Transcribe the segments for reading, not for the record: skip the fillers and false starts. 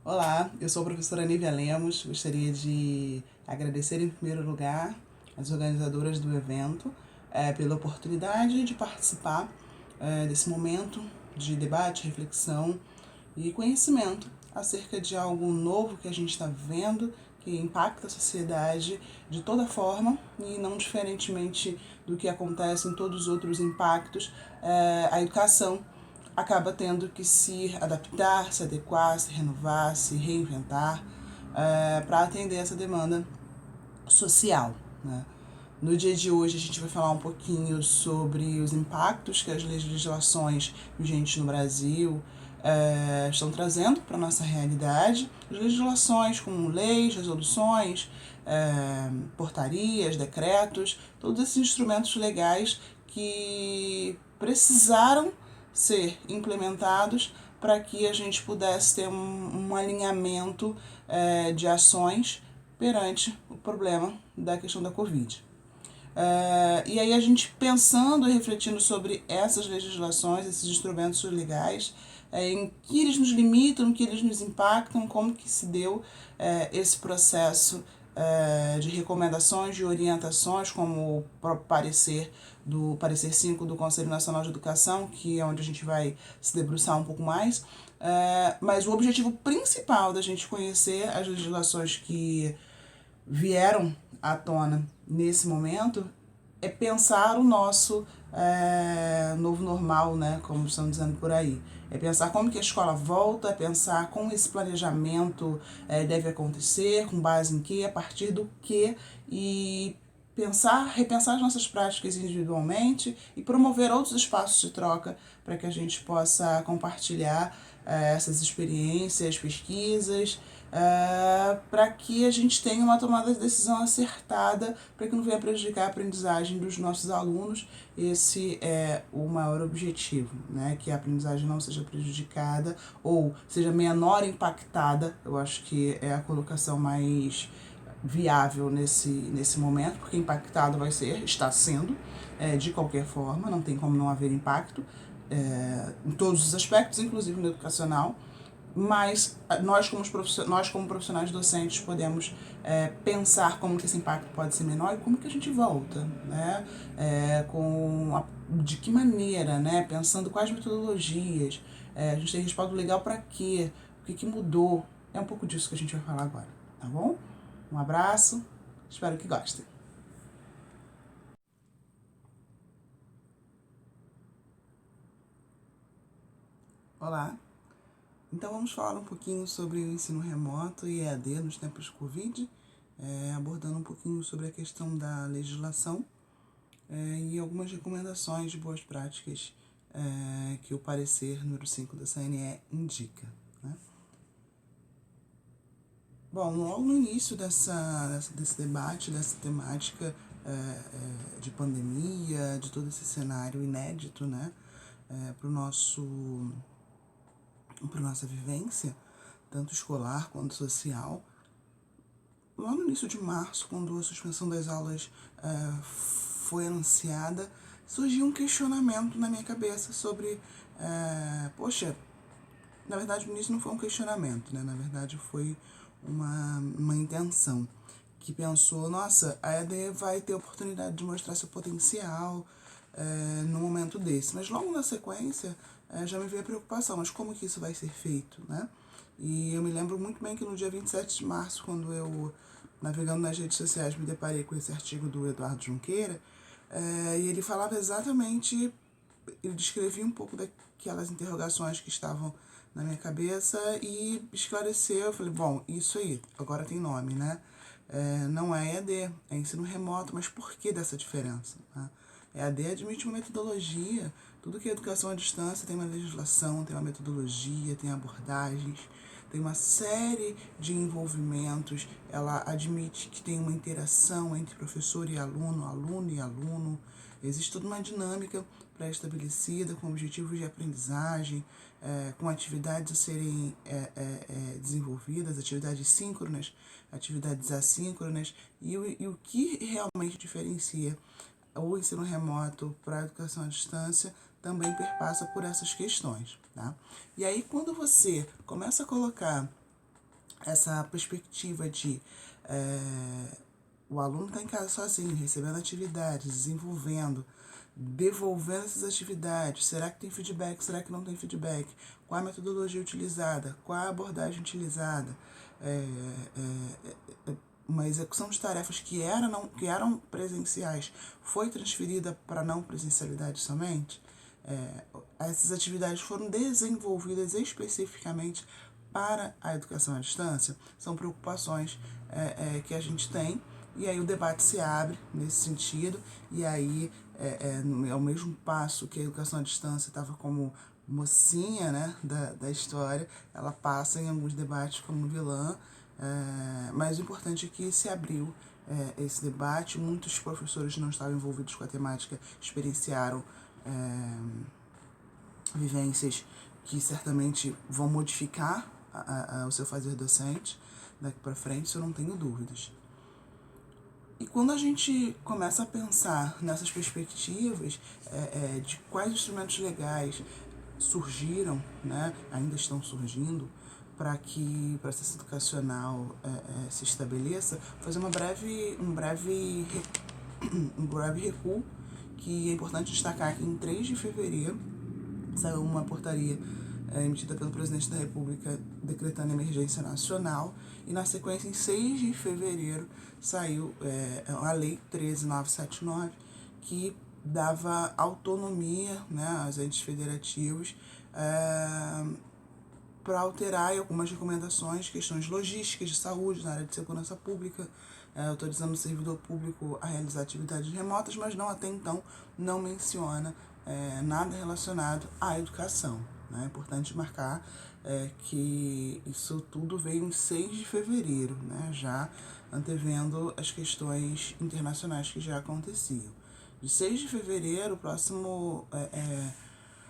Olá, eu sou a professora Nívia Lemos. Gostaria de agradecer em primeiro lugar as organizadoras do evento pela oportunidade de participar desse momento de debate, reflexão e conhecimento acerca de algo novo que a gente está vivendo, que impacta a sociedade de toda forma e não diferentemente do que acontece em todos os outros impactos, a educação acaba tendo que se adaptar, se adequar, se renovar, se reinventar para atender essa demanda social, né? No dia de hoje a gente vai falar um pouquinho sobre os impactos que as legislações vigentes no Brasil estão trazendo para a nossa realidade. As legislações como leis, resoluções, portarias, decretos, todos esses instrumentos legais que precisaram ser implementados para que a gente pudesse ter um alinhamento de ações perante o problema da questão da Covid. E aí a gente pensando e refletindo sobre essas legislações, esses instrumentos legais, em que eles nos limitam, em que eles nos impactam, como que se deu esse processo de recomendações, de orientações, como o próprio parecer do parecer 5 do Conselho Nacional de Educação, que é onde a gente vai se debruçar um pouco mais. Mas o objetivo principal da gente conhecer as legislações que vieram à tona nesse momento é pensar o nosso novo normal, né, como estão dizendo por aí. É pensar como que a escola volta, é pensar como esse planejamento deve acontecer, com base em quê, a partir do quê, e repensar as nossas práticas individualmente e promover outros espaços de troca para que a gente possa compartilhar essas experiências, pesquisas, para que a gente tenha uma tomada de decisão acertada, para que não venha prejudicar a aprendizagem dos nossos alunos. Esse é o maior objetivo, né? Que a aprendizagem não seja prejudicada ou seja menor impactada. Eu acho que é a colocação mais viável nesse momento, porque impactado está sendo, de qualquer forma, não tem como não haver impacto, em todos os aspectos, inclusive no educacional, mas nós como profissionais docentes podemos pensar como que esse impacto pode ser menor e como que a gente volta, né? De que maneira, né? Pensando quais metodologias, a gente tem respaldo legal para quê, o que mudou, é um pouco disso que a gente vai falar agora, tá bom? Um abraço, espero que gostem. Olá, então vamos falar um pouquinho sobre o ensino remoto e EAD nos tempos de Covid, abordando um pouquinho sobre a questão da legislação e algumas recomendações de boas práticas que o parecer número 5 da CNE indica, né? Bom, logo no início desse debate, dessa temática de pandemia, de todo esse cenário inédito, né, para nossa vivência, tanto escolar quanto social, lá no início de março, quando a suspensão das aulas foi anunciada, surgiu um questionamento na minha cabeça sobre, poxa, na verdade no início não foi um questionamento, né? Na verdade foi uma intenção que pensou, nossa, a EAD vai ter a oportunidade de mostrar seu potencial no momento desse. Mas logo na sequência já me veio a preocupação, mas como que isso vai ser feito, né? E eu me lembro muito bem que no dia 27 de março, quando eu, navegando nas redes sociais, me deparei com esse artigo do Eduardo Junqueira, e ele falava exatamente, ele descrevia um pouco daquelas interrogações que estavam na minha cabeça e esclareceu. Eu falei, bom, isso aí, agora tem nome, né? Não é EAD, é ensino remoto, mas por que dessa diferença? Né? EAD admite uma metodologia, tudo que é educação à distância tem uma legislação, tem uma metodologia, tem abordagens, tem uma série de envolvimentos, ela admite que tem uma interação entre professor e aluno, aluno e aluno, existe toda uma dinâmica pré-estabelecida com objetivos de aprendizagem, com atividades a serem desenvolvidas, atividades síncronas, atividades assíncronas, e o que realmente diferencia o ensino remoto para a educação à distância também perpassa por essas questões, tá? E aí, quando você começa a colocar essa perspectiva de o aluno está em casa sozinho, recebendo atividades, desenvolvendo, devolvendo essas atividades. Será que tem feedback? Será que não tem feedback? Qual a metodologia utilizada? Qual a abordagem utilizada? Uma execução de tarefas que eram presenciais foi transferida para não presencialidade somente? Essas atividades foram desenvolvidas especificamente para a educação à distância? São preocupações que a gente tem, e aí o debate se abre nesse sentido, e aí ao mesmo passo que a educação à distância estava como mocinha, né, da história, ela passa em alguns debates como vilã, mas o importante é que se abriu esse debate. Muitos professores não estavam envolvidos com a temática experienciaram vivências que certamente vão modificar o seu fazer docente daqui para frente, isso eu não tenho dúvidas. E quando a gente começa a pensar nessas perspectivas de quais instrumentos legais surgiram, né, ainda estão surgindo, para que o processo educacional se estabeleça, fazer um breve recuo, que é importante destacar que em 3 de fevereiro saiu uma portaria emitida pelo presidente da República decretando emergência nacional, e na sequência, em 6 de fevereiro, saiu a Lei 13.979, que dava autonomia, né, aos entes federativos para alterar algumas recomendações, questões logísticas de saúde, na área de segurança pública, autorizando o servidor público a realizar atividades remotas, mas não, até então não menciona nada relacionado à educação. É importante marcar que isso tudo veio em 6 de fevereiro, né, já antevendo as questões internacionais que já aconteciam. De 6 de fevereiro, o próximo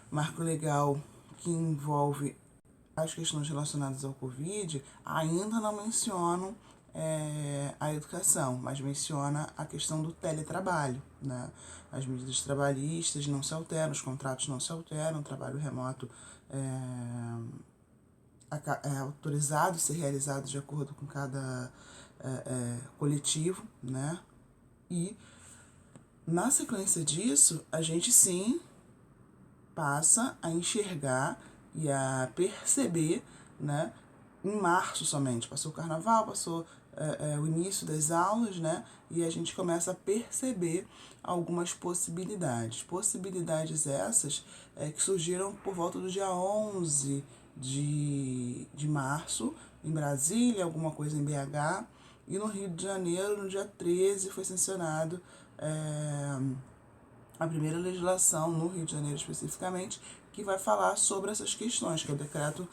marco legal que envolve as questões relacionadas ao Covid ainda não mencionam a educação, mas menciona a questão do teletrabalho, né? As medidas trabalhistas não se alteram, os contratos não se alteram, o trabalho remoto é autorizado a ser realizado de acordo com cada coletivo, né? E na sequência disso, a gente sim passa a enxergar e a perceber, né, em março somente. Passou o carnaval, passou o início das aulas, né, e a gente começa a perceber algumas possibilidades. Possibilidades essas que surgiram por volta do dia 11 de março, em Brasília, alguma coisa em BH, e no Rio de Janeiro, no dia 13, foi sancionado a primeira legislação, no Rio de Janeiro especificamente, que vai falar sobre essas questões, que é o decreto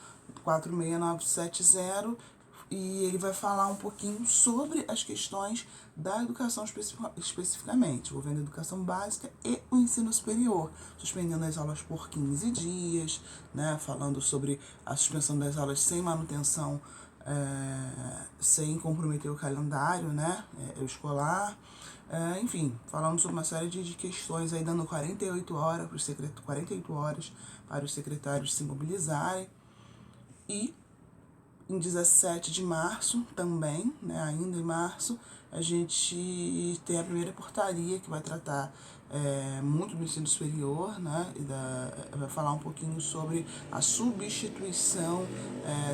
46970, e ele vai falar um pouquinho sobre as questões da educação especificamente, envolvendo a educação básica e o ensino superior, suspendendo as aulas por 15 dias, né, falando sobre a suspensão das aulas sem manutenção, sem comprometer o calendário, né, escolar, enfim, falando sobre uma série de questões, aí dando 48 horas para os secretários se mobilizarem. E em 17 de março também, né, ainda em março, a gente tem a primeira portaria que vai tratar muito do ensino superior, né, e vai falar um pouquinho sobre a substituição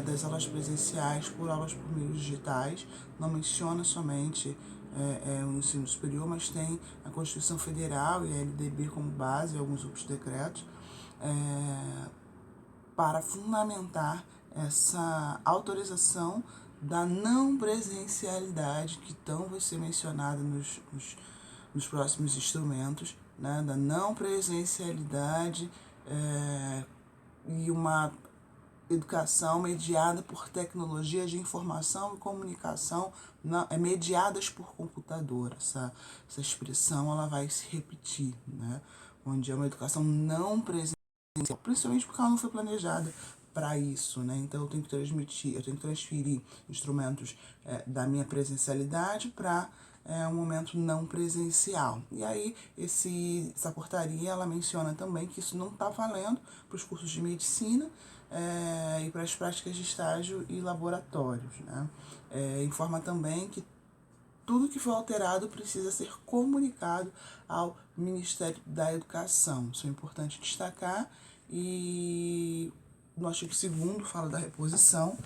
das aulas presenciais por aulas por meios digitais. Não menciona somente o ensino superior, mas tem a Constituição Federal e a LDB como base e alguns outros decretos para fundamentar essa autorização da não presencialidade, que então vai ser mencionada nos próximos instrumentos, né, da não presencialidade e uma educação mediada por tecnologia de informação e comunicação, mediadas por computador. Essa expressão ela vai se repetir, né, onde é uma educação não presencial, principalmente porque ela não foi planejada para isso, né? Então eu tenho que transferir instrumentos da minha presencialidade para um momento não presencial. E aí essa portaria ela menciona também que isso não está valendo para os cursos de medicina, e para as práticas de estágio e laboratórios, né? Informa também que tudo que for alterado precisa ser comunicado ao Ministério da Educação. Isso é importante destacar. E no artigo 2º fala da reposição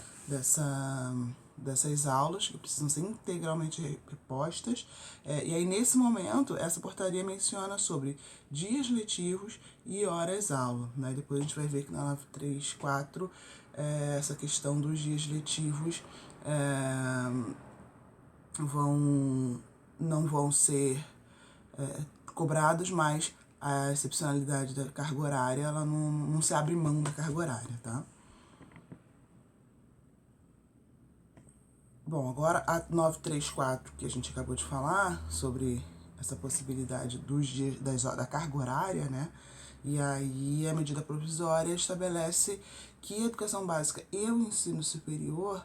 dessas aulas, que precisam ser integralmente repostas. E aí, nesse momento, essa portaria menciona sobre dias letivos e horas-aula, né? Depois a gente vai ver que na 934, essa questão dos dias letivos não vão ser cobrados, mas a excepcionalidade da carga horária, ela não se abre mão da carga horária, tá? Bom, agora a 934, que a gente acabou de falar, sobre essa possibilidade dos dias, da carga horária, né? E aí a medida provisória estabelece que a educação básica e o ensino superior,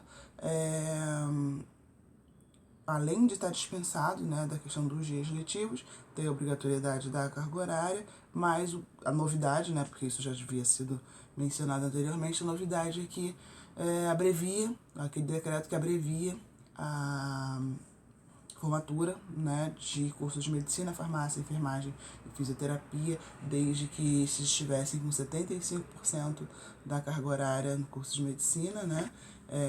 além de estar dispensado, né, da questão dos dias letivos, tem a obrigatoriedade da carga horária, mas a novidade, né, porque isso já havia sido mencionado anteriormente, a novidade é que abrevia, aquele decreto que abrevia a formatura, né, de cursos de medicina, farmácia, enfermagem e fisioterapia, desde que se estivessem com 75% da carga horária no curso de medicina, né,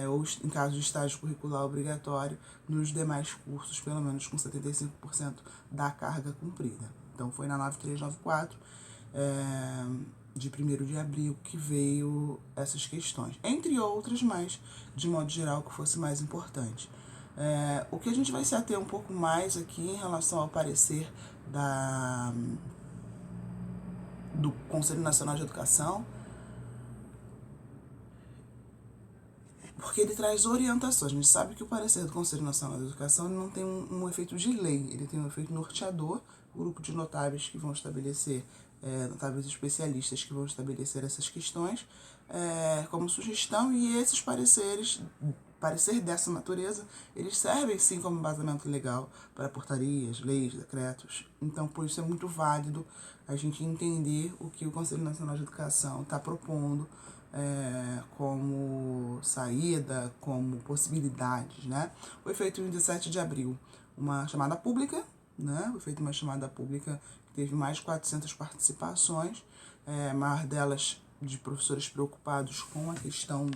ou em caso de estágio curricular obrigatório, nos demais cursos, pelo menos com 75% da carga cumprida. Então, foi na 9394, de 1º de abril, que veio essas questões. Entre outras, mas, de modo geral, que fosse mais importante. O que a gente vai se ater um pouco mais aqui em relação ao parecer do Conselho Nacional de Educação, porque ele traz orientações. A gente sabe que o parecer do Conselho Nacional de Educação ele não tem um efeito de lei, ele tem um efeito norteador, grupo de notáveis que vão estabelecer, notáveis especialistas que vão estabelecer essas questões como sugestão, e esses parecer dessa natureza, eles servem sim como embasamento legal para portarias, leis, decretos. Então, por isso é muito válido a gente entender o que o Conselho Nacional de Educação está propondo como saída, como possibilidades, né? Foi feito em 17 de abril uma chamada pública, né? Foi feita uma chamada pública que teve mais de 400 participações, a maior delas de professores preocupados com a questão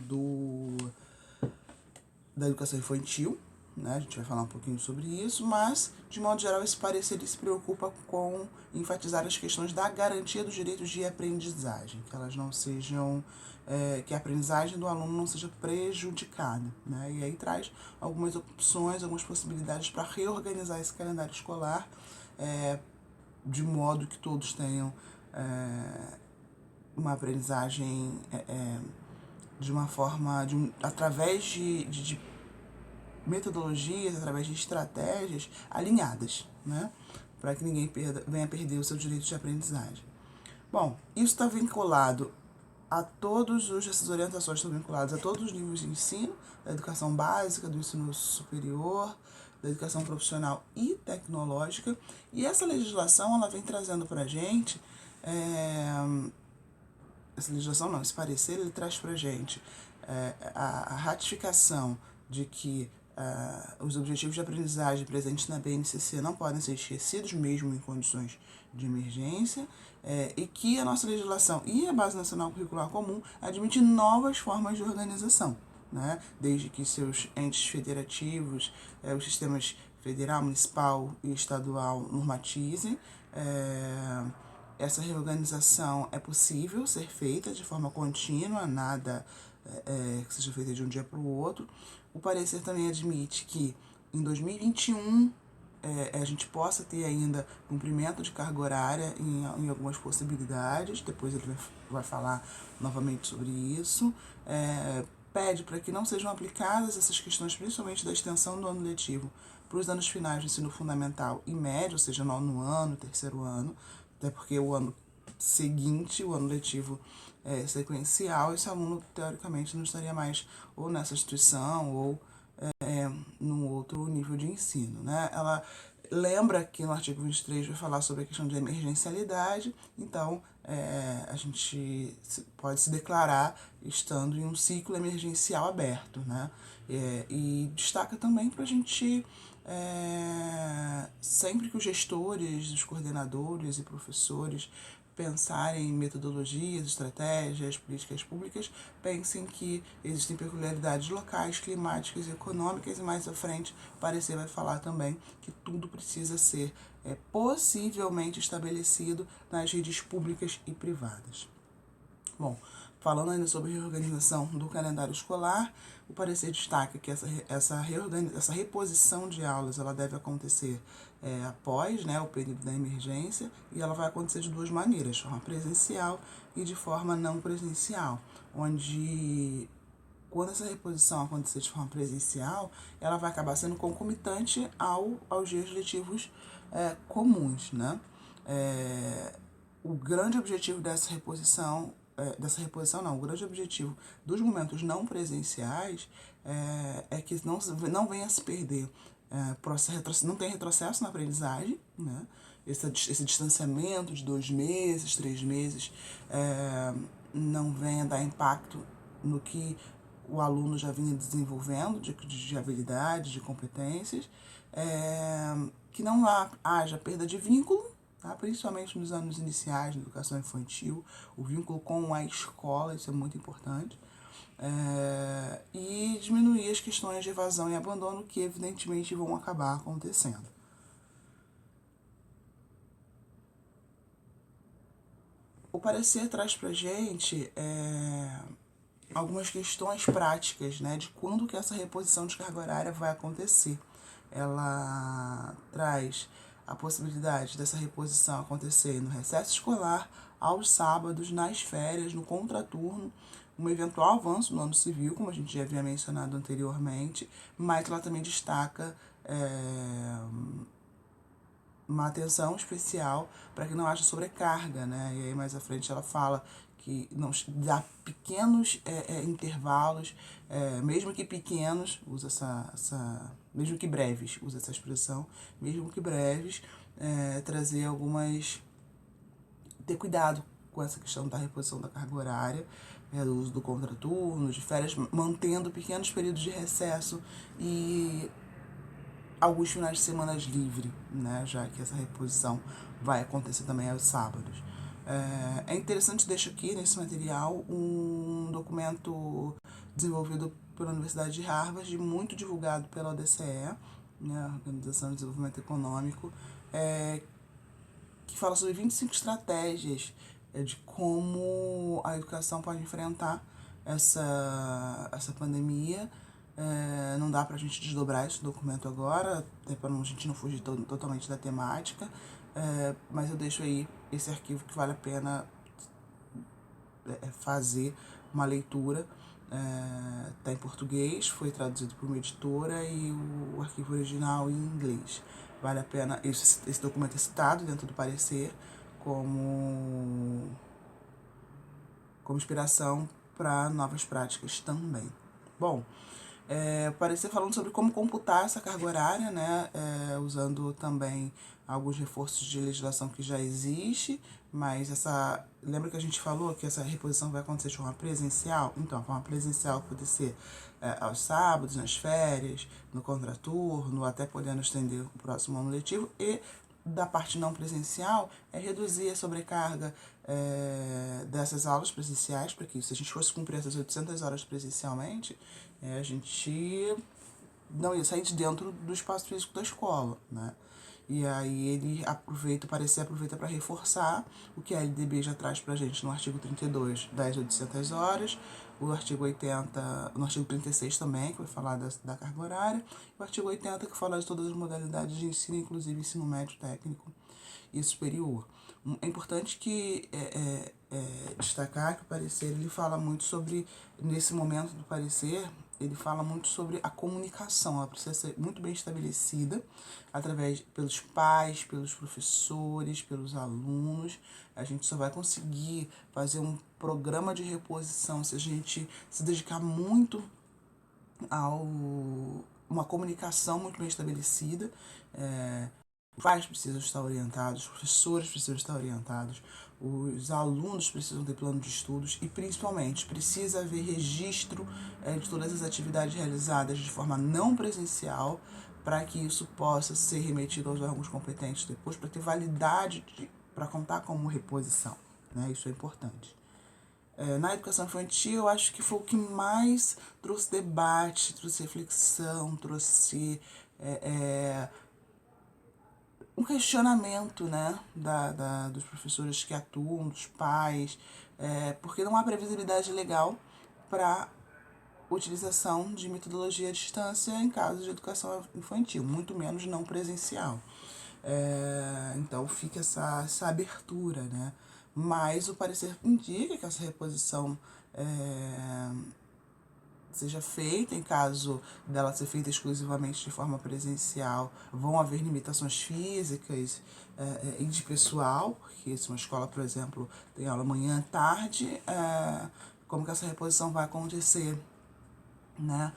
da educação infantil, né? A gente vai falar um pouquinho sobre isso, mas, de modo geral, esse parecer ele se preocupa com enfatizar as questões da garantia dos direitos de aprendizagem, que elas não sejam, que a aprendizagem do aluno não seja prejudicada, né? E aí traz algumas opções, algumas possibilidades para reorganizar esse calendário escolar, de modo que todos tenham uma aprendizagem de uma forma, através de metodologias, através de estratégias alinhadas, né? Para que ninguém venha perder o seu direito de aprendizagem. Bom, isso está vinculado a essas orientações estão vinculadas a todos os níveis de ensino, da educação básica, do ensino superior, da educação profissional e tecnológica. E essa legislação, ela vem trazendo para a gente, esse parecer, ele traz para a gente a ratificação de que os objetivos de aprendizagem presentes na BNCC não podem ser esquecidos, mesmo em condições de emergência, e que a nossa legislação e a Base Nacional Curricular Comum admitem novas formas de organização, né? Desde que seus entes federativos, os sistemas federal, municipal e estadual normatizem. Essa reorganização é possível ser feita de forma contínua, nada que seja feita de um dia para o outro. O parecer também admite que em 2021 a gente possa ter ainda cumprimento de carga horária em algumas possibilidades, depois ele vai falar novamente sobre isso. Pede para que não sejam aplicadas essas questões, principalmente da extensão do ano letivo, para os anos finais do ensino fundamental e médio, ou seja, 9º ano, 3º ano, até porque o ano seguinte, o ano letivo sequencial, esse aluno, teoricamente, não estaria mais ou nessa instituição ou num outro nível de ensino, né? Lembra que no artigo 23 vai falar sobre a questão de emergencialidade, então a gente pode se declarar estando em um ciclo emergencial aberto, né? E destaca também para a gente, sempre que os gestores, os coordenadores e professores pensarem em metodologias, estratégias, políticas públicas, pensem que existem peculiaridades locais, climáticas e econômicas, e mais à frente o parecer vai falar também que tudo precisa ser possivelmente estabelecido nas redes públicas e privadas. Bom, falando ainda sobre reorganização do calendário escolar, o parecer destaca que essa reposição de aulas ela deve acontecer após, né, o período da emergência, e ela vai acontecer de duas maneiras, de forma presencial e de forma não presencial, onde quando essa reposição acontecer de forma presencial, ela vai acabar sendo concomitante aos dias letivos comuns, né? O grande objetivo dessa reposição não, o grande objetivo dos momentos não presenciais é que não venha a se perder, não tem retrocesso na aprendizagem, né? Esse distanciamento de 2 meses, 3 meses, não venha dar impacto no que o aluno já vinha desenvolvendo de habilidades, de competências, que não haja perda de vínculo, tá? Principalmente nos anos iniciais da educação infantil, o vínculo com a escola, isso é muito importante, e diminuir as questões de evasão e abandono que evidentemente vão acabar acontecendo. O parecer traz pra gente algumas questões práticas, né, de quando que essa reposição de carga horária vai acontecer. Ela traz a possibilidade dessa reposição acontecer no recesso escolar, aos sábados, nas férias, no contraturno, um eventual avanço no ano civil, como a gente já havia mencionado anteriormente, mas ela também destaca uma atenção especial para que não haja sobrecarga, né? E aí mais à frente ela fala que não dá pequenos intervalos, mesmo que pequenos, usa mesmo que breves, usa essa expressão, mesmo que breves, trazer ter cuidado com essa questão da reposição da carga horária, do uso do contraturno, de férias, mantendo pequenos períodos de recesso e alguns finais de semana livre, né, já que essa reposição vai acontecer também aos sábados. É interessante, deixo aqui nesse material um documento desenvolvido pela Universidade de Harvard, muito divulgado pela ODCE, né, Organização de Desenvolvimento Econômico, que fala sobre 25 estratégias de como a educação pode enfrentar essa pandemia. Não dá pra gente desdobrar esse documento agora, até para a gente não fugir totalmente da temática, mas eu deixo aí esse arquivo que vale a pena fazer uma leitura. Tá em português, foi traduzido por uma editora e o arquivo original em inglês. Vale a pena, esse documento é citado dentro do parecer como inspiração para novas práticas também. Bom, parecer falando sobre como computar essa carga horária, né, usando também alguns reforços de legislação que já existe, mas lembra que a gente falou que essa reposição vai acontecer de forma presencial? Então, a forma presencial pode ser aos sábados, nas férias, no contraturno, até podendo estender o próximo ano letivo, e da parte não presencial é reduzir a sobrecarga dessas aulas presenciais, porque se a gente fosse cumprir essas 800 horas presencialmente, a gente não ia sair de dentro do espaço físico da escola, né? E aí ele aproveita para reforçar o que a LDB já traz pra gente no artigo 32, das 800 horas, o artigo 80, no artigo 36 também, que vai falar da carga horária, e o artigo 80, que fala de todas as modalidades de ensino, inclusive ensino médio, técnico e superior. É importante que destacar que o parecer ele fala muito sobre, nesse momento do parecer, ele fala muito sobre a comunicação. Ela precisa ser muito bem estabelecida pelos pais, pelos professores, pelos alunos. A gente só vai conseguir fazer um programa de reposição se a gente se dedicar muito a uma comunicação muito bem estabelecida. Os pais precisam estar orientados, os professores precisam estar orientados, os alunos precisam ter plano de estudos e, principalmente, precisa haver registro de todas as atividades realizadas de forma não presencial para que isso possa ser remetido aos órgãos competentes depois, para ter validade para contar como reposição. Né? Isso é importante. Na educação infantil, eu acho que foi o que mais trouxe debate, trouxe reflexão, trouxe um questionamento, né, dos professores que atuam, dos pais, porque não há previsibilidade legal para utilização de metodologia à distância em casos de educação infantil, muito menos não presencial. Então fica essa abertura, né? Mas o parecer indica que essa reposição seja feita, em caso dela ser feita exclusivamente de forma presencial, vão haver limitações físicas e de pessoal, porque se uma escola, por exemplo, tem aula manhã, tarde, como que essa reposição vai acontecer, né?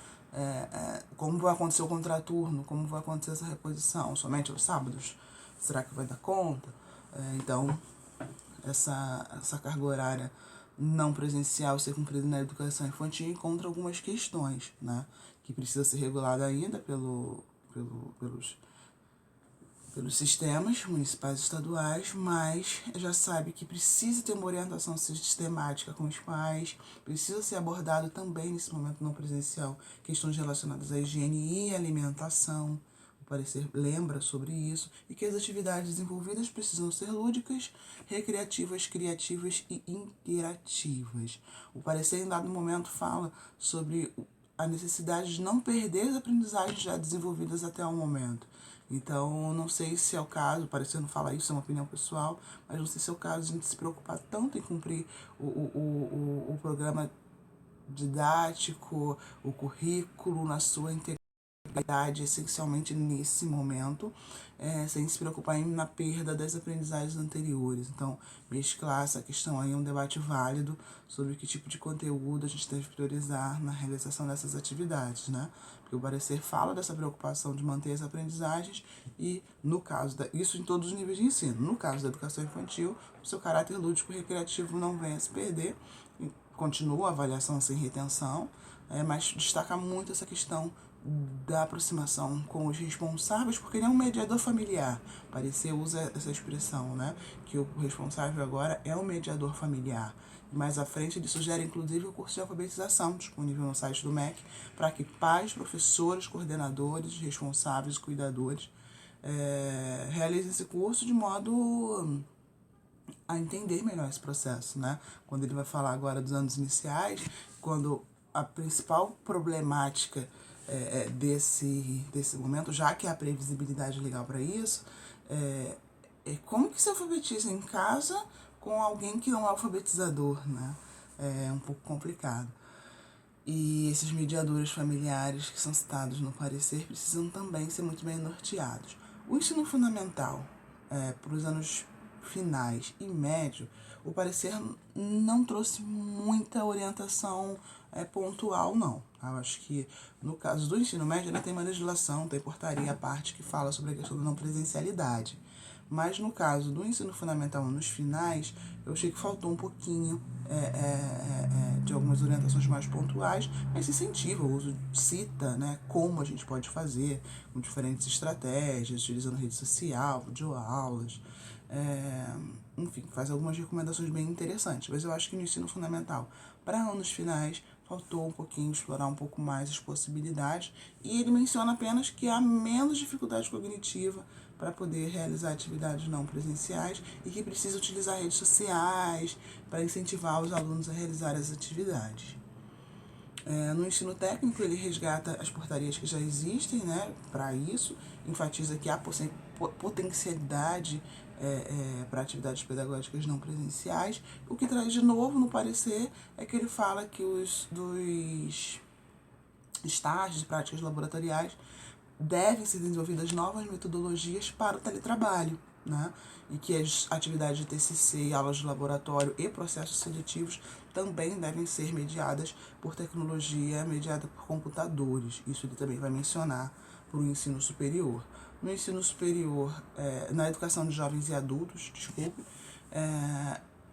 Como vai acontecer o contraturno, como vai acontecer essa reposição, somente aos sábados? Será que vai dar conta? Então, essa carga horária não presencial ser cumprida na educação infantil encontra algumas questões, né? Que precisa ser regulada ainda pelos sistemas municipais e estaduais, mas já sabe que precisa ter uma orientação sistemática com os pais, precisa ser abordado também nesse momento não presencial questões relacionadas à higiene e alimentação. O parecer lembra sobre isso e que as atividades desenvolvidas precisam ser lúdicas, recreativas, criativas e interativas. O parecer, em dado momento, fala sobre a necessidade de não perder as aprendizagens já desenvolvidas até o momento. Então, não sei se é o caso, o parecer não fala isso, é uma opinião pessoal, mas não sei se é o caso de a gente se preocupar tanto em cumprir o programa didático, o currículo na sua integralidade, essencialmente nesse momento, sem se preocupar na perda das aprendizagens anteriores. Então, mesclar essa questão aí é um debate válido sobre que tipo de conteúdo a gente deve priorizar na realização dessas atividades, né? Porque o parecer fala dessa preocupação de manter as aprendizagens e, no caso, isso em todos os níveis de ensino. No caso da educação infantil, o seu caráter lúdico e recreativo não venha a se perder, continua a avaliação sem retenção, mas destaca muito essa questão da aproximação com os responsáveis, porque ele é um mediador familiar. Parecer usa essa expressão, né? Que o responsável agora é um mediador familiar. Mais à frente, ele sugere inclusive o curso de alfabetização disponível no site do MEC para que pais, professores, coordenadores, responsáveis, cuidadores realizem esse curso de modo a entender melhor esse processo, né? Quando ele vai falar agora dos anos iniciais, quando a principal problemática desse momento, já que há previsibilidade legal para isso, é como que se alfabetiza em casa com alguém que não é alfabetizador, né? É um pouco complicado. E esses mediadores familiares que são citados no parecer precisam também ser muito bem norteados. O ensino fundamental, para os anos finais e médio, o parecer não trouxe muita orientação pontual, não. Eu acho que no caso do ensino médio, tem uma legislação, tem portaria à parte que fala sobre a questão da não presencialidade. Mas no caso do ensino fundamental nos finais, eu achei que faltou um pouquinho de algumas orientações mais pontuais, mas incentiva o uso, cita, né, como a gente pode fazer, com diferentes estratégias, utilizando rede social, videoaulas, enfim, faz algumas recomendações bem interessantes. Mas eu acho que no ensino fundamental, para anos finais, faltou um pouquinho explorar um pouco mais as possibilidades, e ele menciona apenas que há menos dificuldade cognitiva para poder realizar atividades não presenciais e que precisa utilizar redes sociais para incentivar os alunos a realizar as atividades. No ensino técnico, ele resgata as portarias que já existem, né, para isso, enfatiza que há potencialidade para atividades pedagógicas não presenciais. O que traz de novo no parecer é que ele fala que dos estágios e práticas laboratoriais devem ser desenvolvidas novas metodologias para o teletrabalho, né? E que as atividades de TCC, aulas de laboratório e processos seletivos também devem ser mediadas por tecnologia, mediada por computadores. Isso ele também vai mencionar para o ensino superior. No ensino superior, na educação de jovens e adultos, desculpe,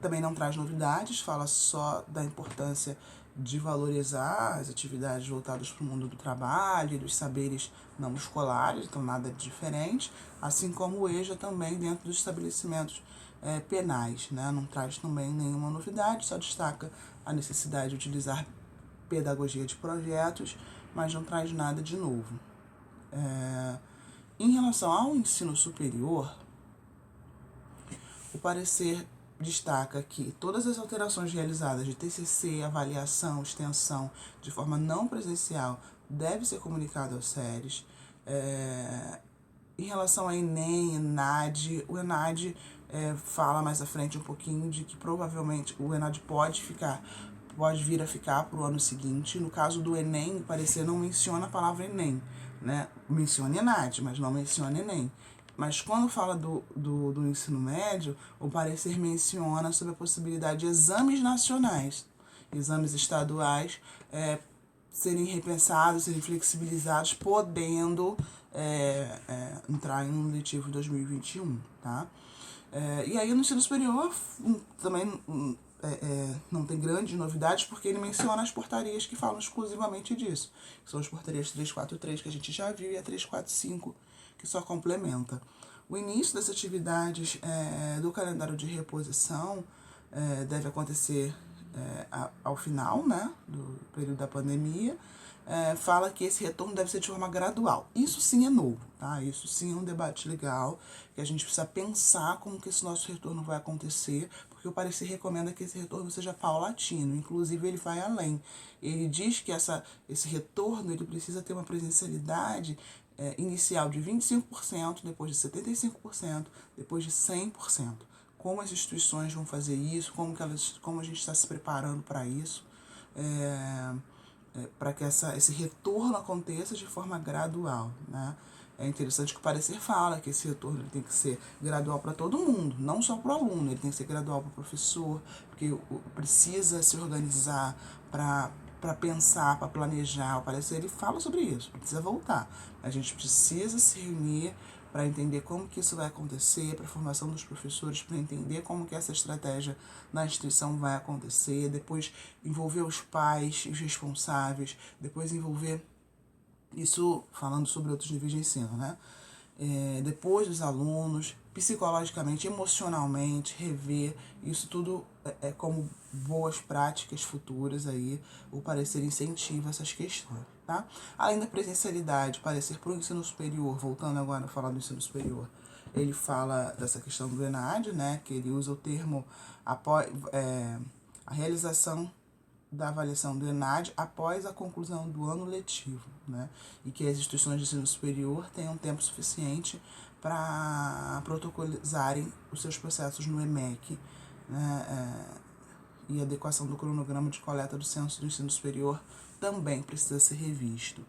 também não traz novidades, fala só da importância de valorizar as atividades voltadas para o mundo do trabalho e dos saberes não escolares, então nada de diferente, assim como o EJA também dentro dos estabelecimentos penais, né? Não traz também nenhuma novidade, só destaca a necessidade de utilizar pedagogia de projetos, mas não traz nada de novo. Em relação ao ensino superior, o parecer destaca que todas as alterações realizadas de TCC, avaliação, extensão, de forma não presencial, devem ser comunicadas aos SERES. Em relação ao Enem, ENAD, o ENAD fala mais à frente um pouquinho de que provavelmente o ENAD pode vir a ficar para o ano seguinte. No caso do Enem, o parecer não menciona a palavra Enem, né? Menciona ENAD, mas não menciona Enem. Mas quando fala do ensino médio, o parecer menciona sobre a possibilidade de exames nacionais, exames estaduais, serem repensados, serem flexibilizados, podendo entrar em um letivo 2021, tá? E aí no ensino superior também não tem grandes novidades, porque ele menciona as portarias que falam exclusivamente disso, que são as portarias 343 que a gente já viu e a 345 que só complementa. O início das atividades do calendário de reposição deve acontecer ao final, né, do período da pandemia. Fala que esse retorno deve ser de forma gradual. Isso sim é novo, tá? Isso sim é um debate legal, que a gente precisa pensar como que esse nosso retorno vai acontecer, porque o parecer recomenda que esse retorno seja paulatino, inclusive ele vai além. Ele diz que esse retorno ele precisa ter uma presencialidade inicial de 25%, depois de 75%, depois de 100%. Como as instituições vão fazer isso, como a gente está se preparando para isso, para que esse retorno aconteça de forma gradual, né? É interessante que o parecer fala que esse retorno ele tem que ser gradual para todo mundo, não só para o aluno, ele tem que ser gradual para o professor, porque precisa se organizar para pensar, para planejar. O parecer ele fala sobre isso, precisa voltar. A gente precisa se reunir para entender como que isso vai acontecer, para a formação dos professores, para entender como que essa estratégia na instituição vai acontecer, depois envolver os pais, os responsáveis, depois envolver isso falando sobre outros níveis de ensino, né? Depois dos alunos, psicologicamente, emocionalmente, rever, isso tudo como boas práticas futuras aí, o parecer incentiva essas questões, tá? Além da presencialidade, parecer para o ensino superior, voltando agora a falar do ensino superior, ele fala dessa questão do ENAD, né, que ele usa o termo após a realização da avaliação do ENAD após a conclusão do ano letivo, né? E que as instituições de ensino superior tenham tempo suficiente para protocolizarem os seus processos no EMEC, né? E a adequação do cronograma de coleta do censo do ensino superior também precisa ser revisto.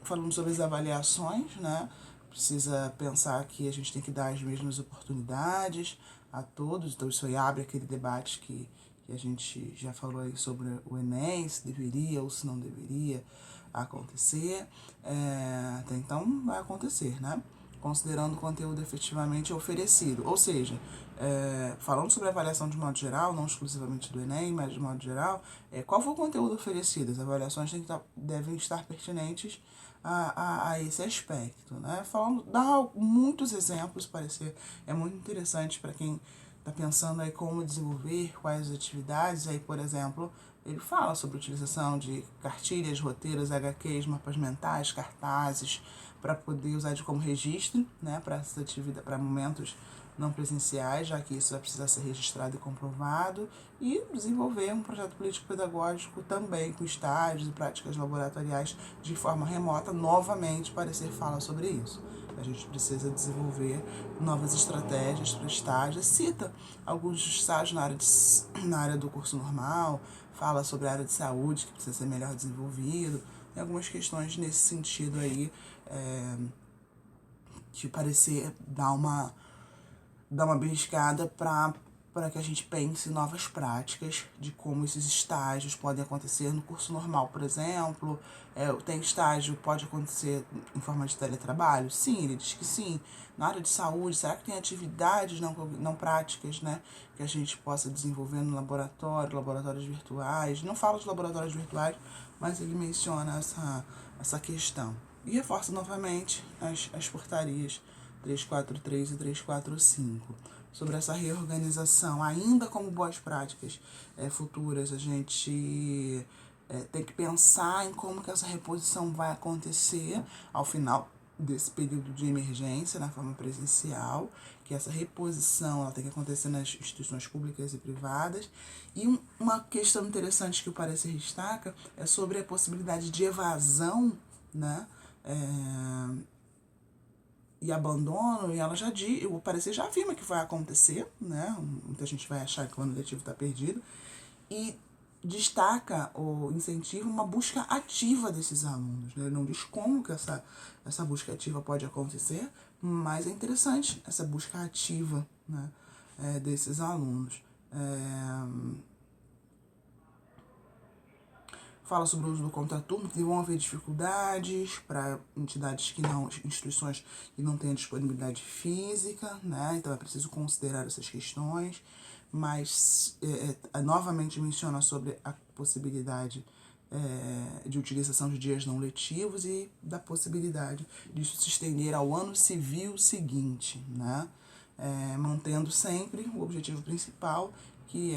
Falando sobre as avaliações, né? Precisa pensar que a gente tem que dar as mesmas oportunidades a todos, então isso aí abre aquele debate que a gente já falou aí sobre o Enem, se deveria ou se não deveria acontecer. Até então vai acontecer, né? Considerando o conteúdo efetivamente oferecido. Ou seja, falando sobre a avaliação de modo geral, não exclusivamente do Enem, mas de modo geral, qual foi o conteúdo oferecido? As avaliações devem estar pertinentes a esse aspecto, né? Dá muitos exemplos, parecer é muito interessante para quem está pensando aí como desenvolver, quais atividades. Aí, por exemplo, ele fala sobre a utilização de cartilhas, roteiros, HQs, mapas mentais, cartazes, para poder usar como registro, né, para essa atividade, para momentos não presenciais, já que isso vai precisar ser registrado e comprovado, e desenvolver um projeto político-pedagógico também com estágios e práticas laboratoriais de forma remota. Novamente, o parecer fala sobre isso. A gente precisa desenvolver novas estratégias para estágios. Cita alguns estágios na área do curso normal, fala sobre a área de saúde, que precisa ser melhor desenvolvido. Tem algumas questões nesse sentido aí, que parecer dar uma beliscada para para que a gente pense em novas práticas de como esses estágios podem acontecer no curso normal, por exemplo. Tem estágio, pode acontecer em forma de teletrabalho? Sim, ele diz que sim. Na área de saúde, será que tem atividades não práticas, né, que a gente possa desenvolver no laboratório, laboratórios virtuais? Não falo de laboratórios virtuais, mas ele menciona essa questão. E reforça novamente as portarias 343 e 345. Sobre essa reorganização, ainda como boas práticas futuras, a gente tem que pensar em como que essa reposição vai acontecer ao final desse período de emergência na forma presencial, que essa reposição ela tem que acontecer nas instituições públicas e privadas. E uma questão interessante que o parecer destaca é sobre a possibilidade de evasão, né, e abandono, e ela já diz, o parecer já afirma que vai acontecer, né? Muita gente vai achar que o ano letivo está perdido, e destaca ou incentiva uma busca ativa desses alunos, né? Ele não diz como que essa busca ativa pode acontecer, mas é interessante essa busca ativa, né, desses alunos. Fala sobre o uso do contraturno, que vão haver dificuldades para instituições que não têm disponibilidade física, né? Então é preciso considerar essas questões, mas novamente menciona sobre a possibilidade de utilização de dias não letivos e da possibilidade disso se estender ao ano civil seguinte, né? Mantendo sempre o objetivo principal, que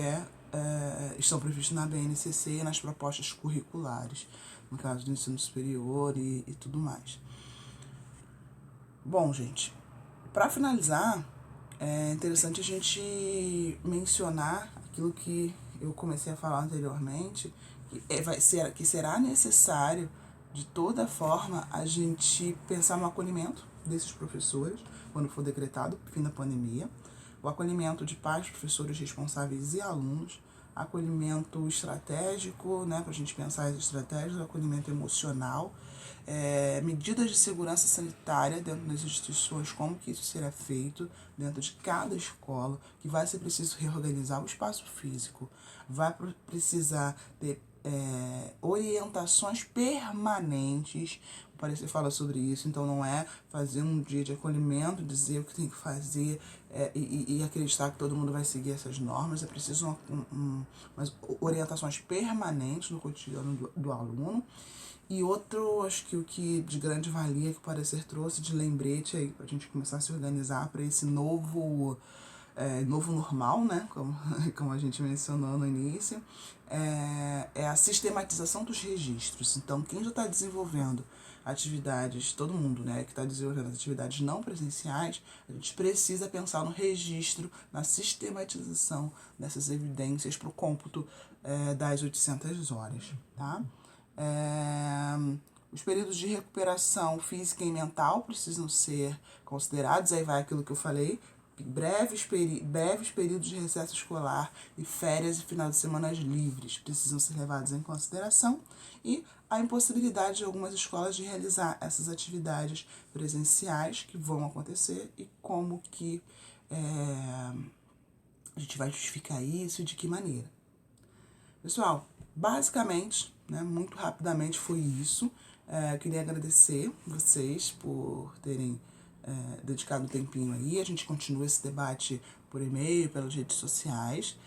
estão previstos na BNCC e nas propostas curriculares, no caso do ensino superior e tudo mais. Bom, gente, para finalizar, é interessante a gente mencionar aquilo que eu comecei a falar anteriormente, que será necessário, de toda forma, a gente pensar no acolhimento desses professores, quando for decretado o fim da pandemia, o acolhimento de pais, professores responsáveis e alunos, acolhimento estratégico, né, para a gente pensar as estratégias, o acolhimento emocional, medidas de segurança sanitária dentro das instituições, como que isso será feito dentro de cada escola, que vai ser preciso reorganizar o espaço físico, vai precisar ter orientações permanentes. O parecer fala sobre isso, então não é fazer um dia de acolhimento, dizer o que tem que fazer e acreditar que todo mundo vai seguir essas normas. É preciso umas orientações permanentes no cotidiano do aluno. E outro, acho que o que de grande valia que o parecer trouxe de lembrete aí, para a gente começar a se organizar para esse novo normal, né, como a gente mencionou no início, é a sistematização dos registros. Então, quem já está desenvolvendo atividades, todo mundo, né, que está desenvolvendo atividades não presenciais, a gente precisa pensar no registro, na sistematização dessas evidências para o cômputo das 800 horas, tá? Os períodos de recuperação física e mental precisam ser considerados, aí vai aquilo que eu falei, breves períodos de recesso escolar e férias e final de semana livres precisam ser levados em consideração, e a impossibilidade de algumas escolas de realizar essas atividades presenciais que vão acontecer e como que a gente vai justificar isso e de que maneira. Pessoal, basicamente, né, muito rapidamente foi isso. Queria agradecer vocês por terem dedicado um tempinho aí. A gente continua esse debate por e-mail, pelas redes sociais.